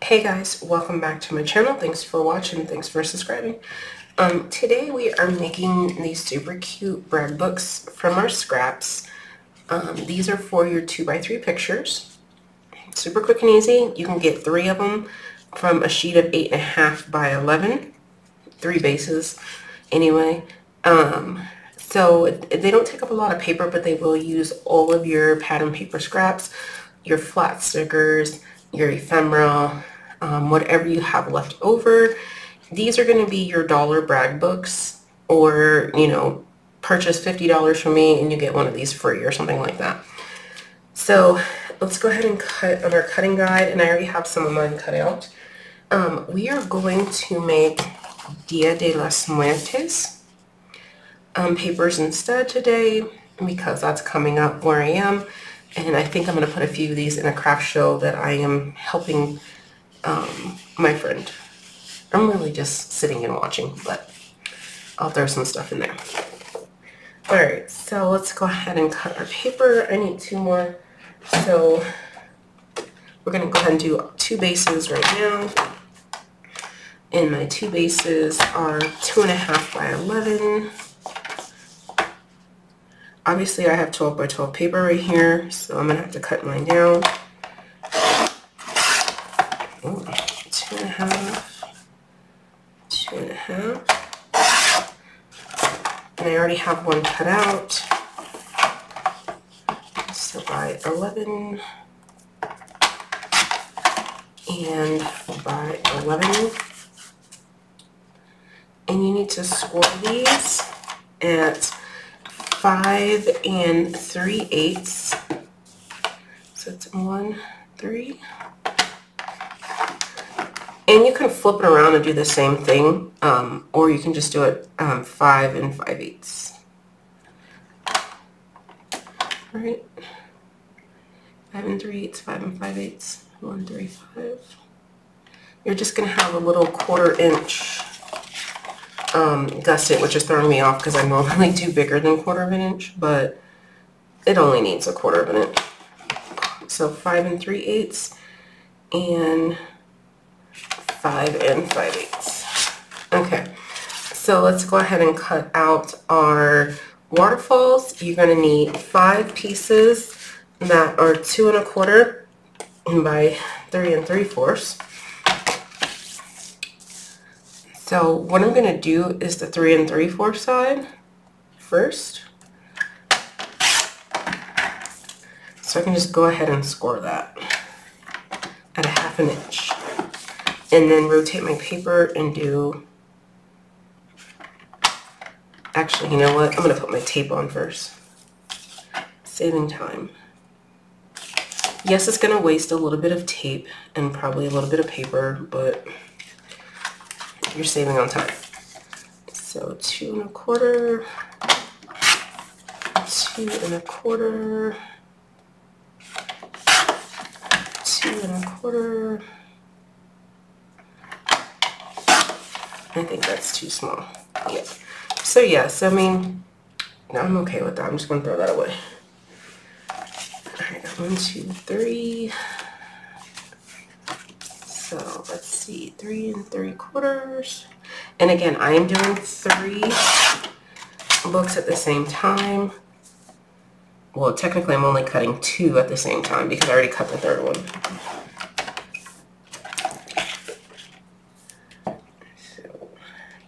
Hey guys, welcome back to my channel. Thanks for watching. Thanks for subscribing. Today we are making these super cute brag books from our scraps. These are for your 2x3 pictures. Super quick and easy. You can get 3 of them from a sheet of 8.5 by 11. 3 bases anyway. So they don't take up a lot of paper, but they will use all of your pattern paper scraps, your flat stickers, your ephemera, whatever you have left over. These are going to be your dollar brag books, or, you know, purchase $50 from me and you get one of these free or something like that. So let's go ahead and cut on our cutting guide, and I already have some of mine cut out. We are going to make Dia de las Muertes papers instead today, because that's coming up where I am, and I think I'm going to put a few of these in a craft show that I am helping my friend. I'm really just sitting and watching, but I'll throw some stuff in there. Alright, so let's go ahead and cut our paper. I need 2 more, so we're going to go ahead and do 2 bases right now. And my 2 bases are 2.5 by 11. Obviously I have 12 by 12 paper right here, so I'm going to have to cut mine down. 2.5, 2.5. And I already have one cut out. So by 11 and by 11. And you need to score these at 5 3/8. So it's 1, 3. And you can flip it around and do the same thing, or you can just do it 5 5/8. All right, 5 3/8, 5 5/8, 1, 3, 5. You're just gonna have a little 1/4 inch gusset, which is throwing me off because I normally do bigger than 1/4 inch, but it only needs a 1/4 inch. So 5 3/8 and 5 5/8. Okay, so let's go ahead and cut out our waterfalls. You're going to need 5 pieces that are 2 1/4 by 3 3/4. So what I'm going to do is the 3 3/4 side first. So I can just go ahead and score that at 1/2 inch. And then rotate my paper and do, actually, you know what? I'm going to put my tape on first. Saving time. Yes, it's going to waste a little bit of tape and probably a little bit of paper, but you're saving on time. So 2 1/4, 2 1/4, 2 1/4. I think that's too small. Yeah. So yes, I mean, I'm okay with that. I'm just going to throw that away. Alright, 1, 2, 3. So let's see, 3 3/4. And again, I am doing 3 books at the same time. Well, technically I'm only cutting 2 at the same time because I already cut the 3rd one.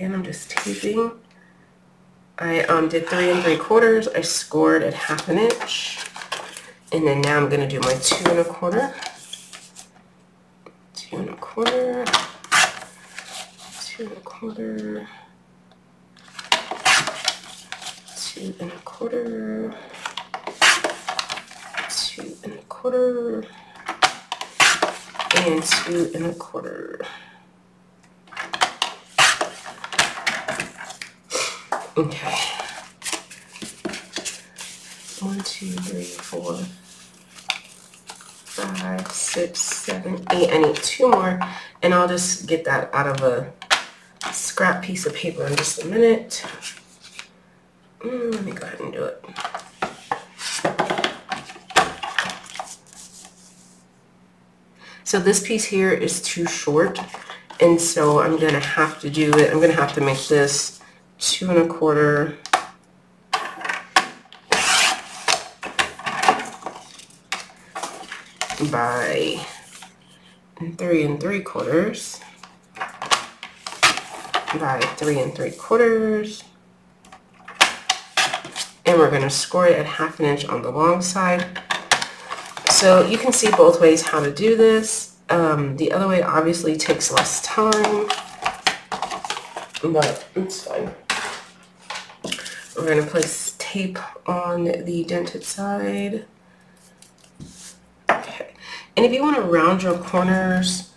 And I'm just taping. I did 3 3/4. I scored at 1/2 inch, and then now I'm going to do my 2 1/4, 2 1/4, 2 1/4, 2 1/4, 2 1/4, and 2 1/4. Okay. 1, 2, 3, 4, 5, 6, 7, 8. I need 2 more, and I'll just get that out of a scrap piece of paper in just a minute. Let me go ahead and do it. So this piece here is too short, and so I'm gonna have to do it. I'm gonna have to make this 2 1/4 by 3 3/4 by 3 3/4, and we're going to score it at 1/2 inch on the long side. So you can see both ways how to do this. The other way obviously takes less time, but it's fine. We're going to place tape on the dented side. Okay, and if you want to round your corners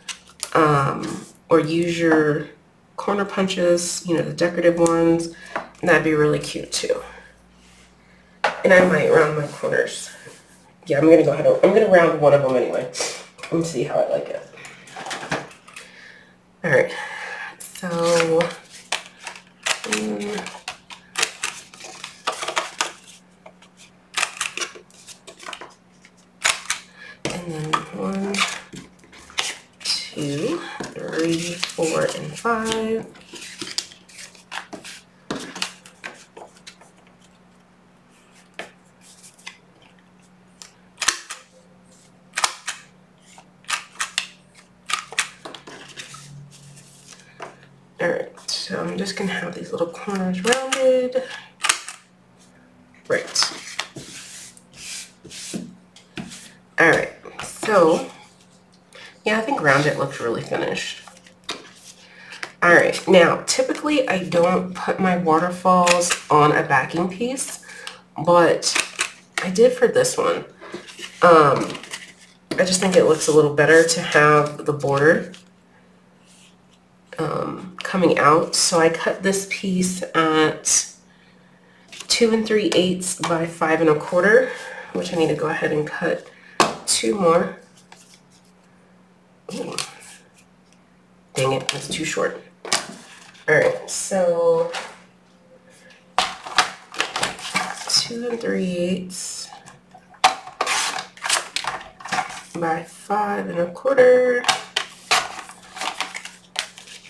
or use your corner punches, you know, the decorative ones, that'd be really cute too. And I might round my corners. Yeah, I'm gonna go ahead. I'm gonna round one of them anyway and see how I like it. All right, so and then 1, 2, 3, 4, and 5. Alright, so I'm just going to have these little corners rounded. Right. Alright, so yeah, I think rounded looks really finished. Alright, now typically I don't put my waterfalls on a backing piece, but I did for this one. I just think it looks a little better to have the border coming out. So I cut this piece at 2 3/8 by 5 1/4, which I need to go ahead and cut 2 more. Ooh. Dang it, that's too short. Alright, so 2 3/8 by 5 1/4.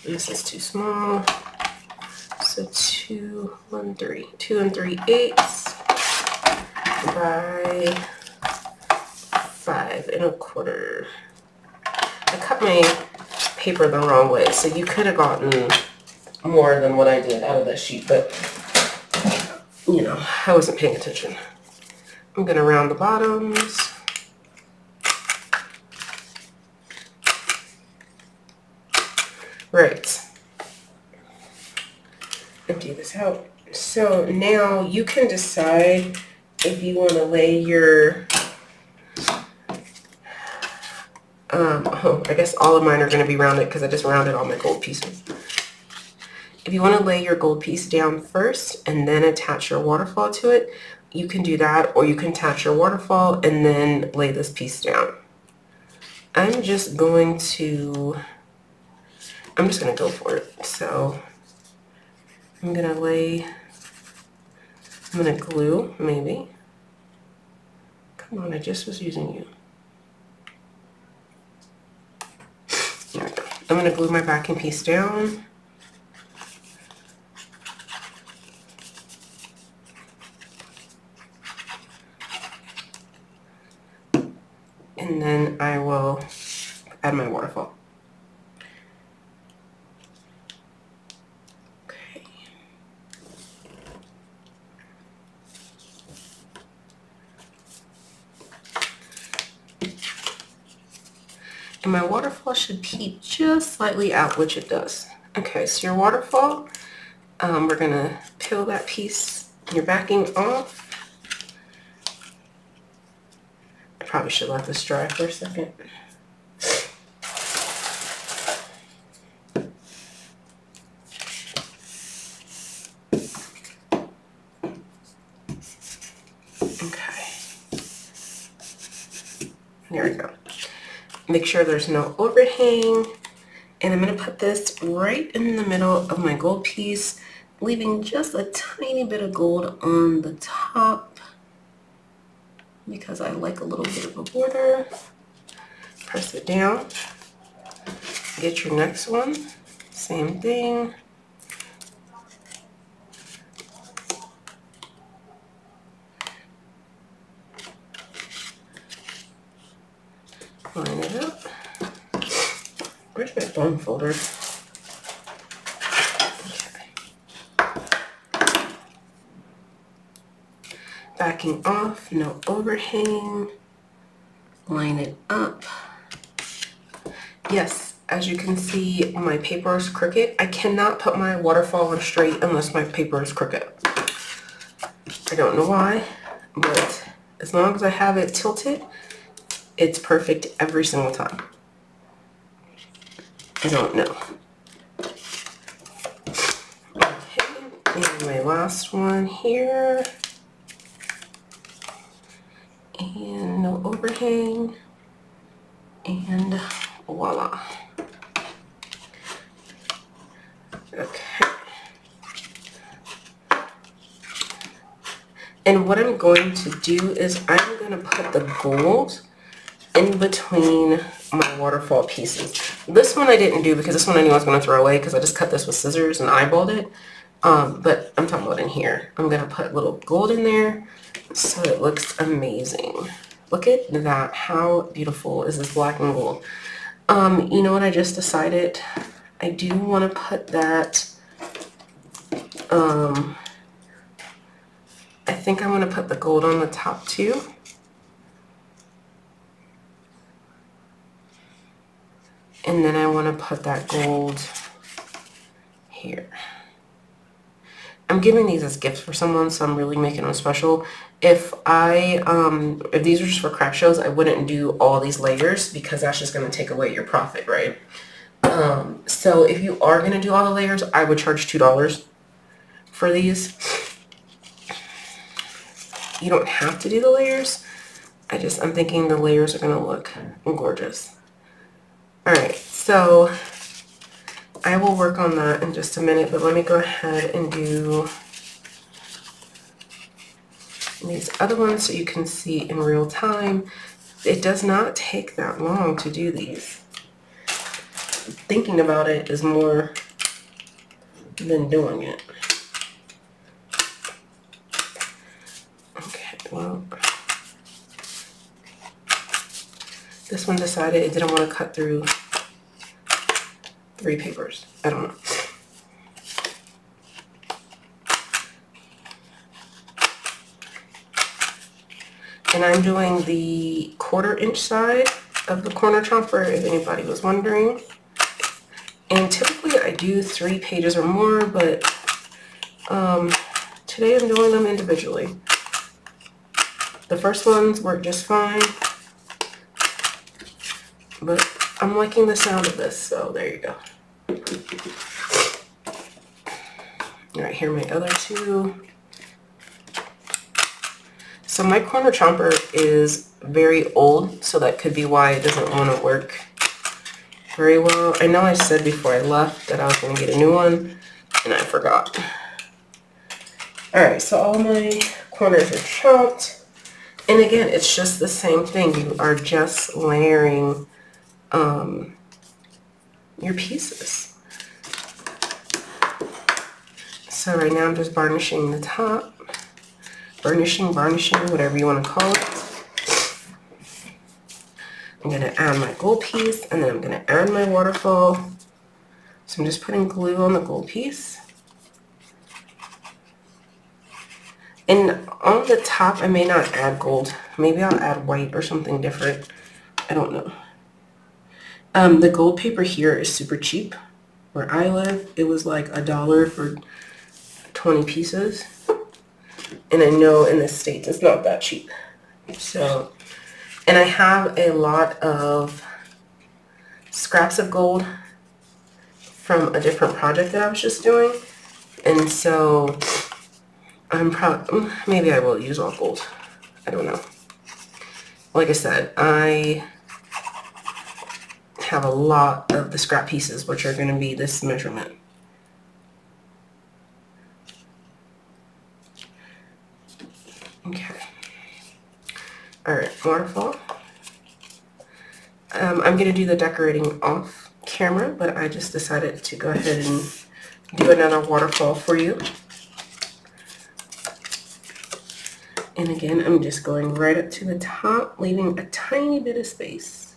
This is too small. So 2 3/8 by 5 1/4. I cut my paper the wrong way, so you could have gotten more than what I did out of that sheet, but you know, I wasn't paying attention. I'm gonna round the bottoms. Right. Empty this out. So now you can decide if you want to lay your I guess all of mine are going to be rounded because I just rounded all my gold pieces. If you want to lay your gold piece down first and then attach your waterfall to it, you can do that, or you can attach your waterfall and then lay this piece down. I'm just going to go for it. So I'm going to glue, maybe. Come on, I just was using you. There we go. I'm going to glue my backing piece down. And then I will add my waterfall. Okay. And my waterfall should peek just slightly out, which it does. Okay, so your waterfall, we're gonna peel that piece, your backing off. I probably should let this dry for a second. Okay. There we go. Make sure there's no overhang, and I'm going to put this right in the middle of my gold piece, leaving just a tiny bit of gold on the top because I like a little bit of a border. press it down. Get your next one. Same thing. Line it up. Where's my bone folder? Okay. Backing off, no overhang. Line it up. Yes, as you can see, my paper is crooked. I cannot put my waterfall on straight unless my paper is crooked. I don't know why, but as long as I have it tilted, it's perfect every single time. I don't know. Okay, and my last one here. And no overhang. And voila. Okay. And what I'm going to do is I'm going to put the gold in between my waterfall pieces. This one I didn't do because this one I knew I was going to throw away because I just cut this with scissors and eyeballed it. But I'm talking about in here. I'm going to put little gold in there so it looks amazing. Look at that. How beautiful is this black and gold? You know what I just decided? I do want to put that, I think I want to put the gold on the top too. And then I want to put that gold here. I'm giving these as gifts for someone, so I'm really making them special. If these were just for craft shows, I wouldn't do all these layers because that's just going to take away your profit, right? So if you are going to do all the layers, I would charge $2 for these. You don't have to do the layers. I'm thinking the layers are going to look gorgeous. Alright, so I will work on that in just a minute, but let me go ahead and do these other ones so you can see in real time. It does not take that long to do these. Thinking about it is more than doing it. Okay, well, this one decided it didn't want to cut through 3 papers. I don't know. And I'm doing the 1/4 inch side of the corner chomper, if anybody was wondering. And typically I do 3 pages or more, but today I'm doing them individually. The first ones work just fine, but I'm liking the sound of this, so there you go. Alright, here are my other 2. So my corner chomper is very old, so that could be why it doesn't want to work very well. I know I said before I left that I was going to get a new one, and I forgot. Alright, so all my corners are chopped. And again, it's just the same thing. You are just layering your pieces. So right now I'm just varnishing the top. Varnishing, whatever you want to call it. I'm going to add my gold piece, and then I'm going to add my waterfall. So I'm just putting glue on the gold piece. And on the top, I may not add gold. Maybe I'll add white or something different. I don't know. The gold paper here is super cheap. Where I live, it was like $1 for 20 pieces. And I know in the States it's not that cheap. So, and I have a lot of scraps of gold from a different project that I was just doing. And so I'm probably, maybe I will use all gold. I don't know. Like I said, I have a lot of the scrap pieces, which are going to be this measurement. Okay. Alright, waterfall. I'm going to do the decorating off camera, but I just decided to go ahead and do another waterfall for you. And again, I'm just going right up to the top, leaving a tiny bit of space,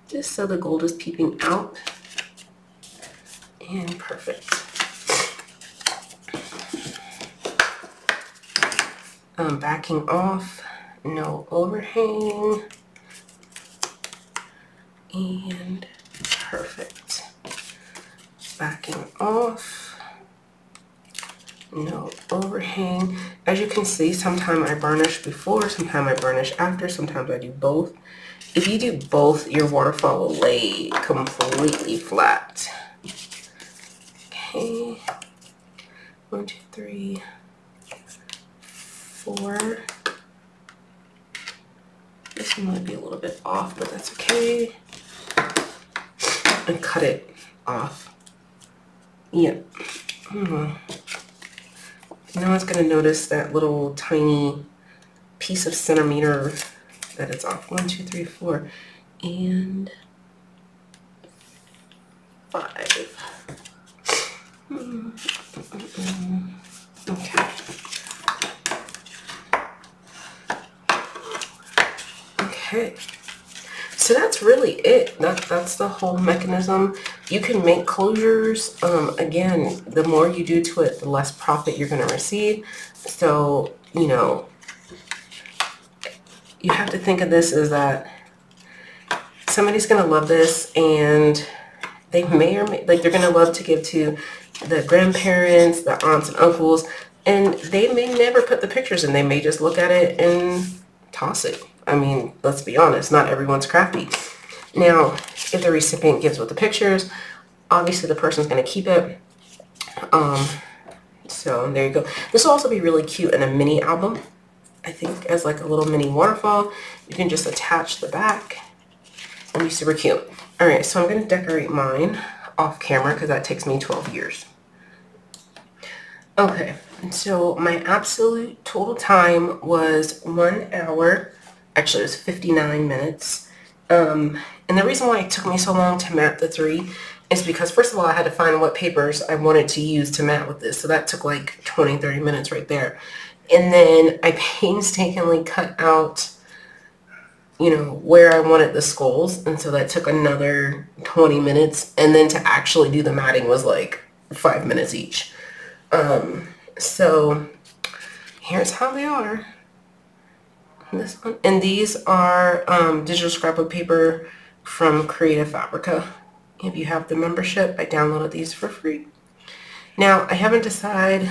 just so the gold is peeping out. And perfect. Backing off, no overhang. And perfect. Backing off, no overhang. As you can see, sometimes I burnish before, sometimes I burnish after, sometimes I do both. If you do both, your waterfall will lay completely flat. Okay, 1, 2, 3, 4. This one might be a little bit off, but that's okay. And cut it off. Yep. Now it's going to notice that little tiny piece of centimeter that it's off. 1, 2, 3, 4, and 5. Okay. Okay. So that's really it. That's the whole mechanism. You can make closures. Again, the more you do to it, the less profit you're going to receive. So, you know, you have to think of this as that somebody's going to love this, and they may or may, like, they're going to love to give to the grandparents, the aunts and uncles, and they may never put the pictures in. They may just look at it and toss it. I mean, let's be honest, not everyone's crafty. Now, if the recipient gives with the pictures, obviously the person's going to keep it. So there you go. This will also be really cute in a mini album, I think, as like a little mini waterfall. You can just attach the back and be super cute. All right, so I'm going to decorate mine off camera because that takes me 12 years. Okay, so my absolute total time was 1 hour. Actually, it was 59 minutes. And the reason why it took me so long to mat the 3 is because, first of all, I had to find what papers I wanted to use to mat with this. So that took like 20, 30 minutes right there. And then I painstakingly cut out, you know, where I wanted the skulls. And so that took another 20 minutes. And then to actually do the matting was like 5 minutes each. So here's how they are. This one, and these are digital scrapbook paper from Creative Fabrica. If you have the membership, I downloaded these for free. Now, I haven't decided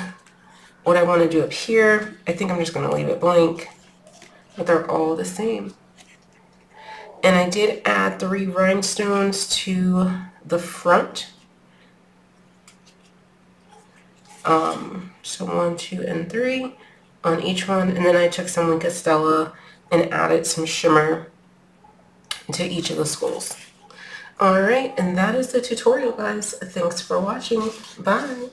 what I want to do up here. I think I'm just going to leave it blank, but they're all the same. And I did add 3 rhinestones to the front. So 1, 2, and 3 on each one, and then I took some Linka Stella and added some shimmer to each of the skulls. Alright, and that is the tutorial, guys. Thanks for watching. Bye!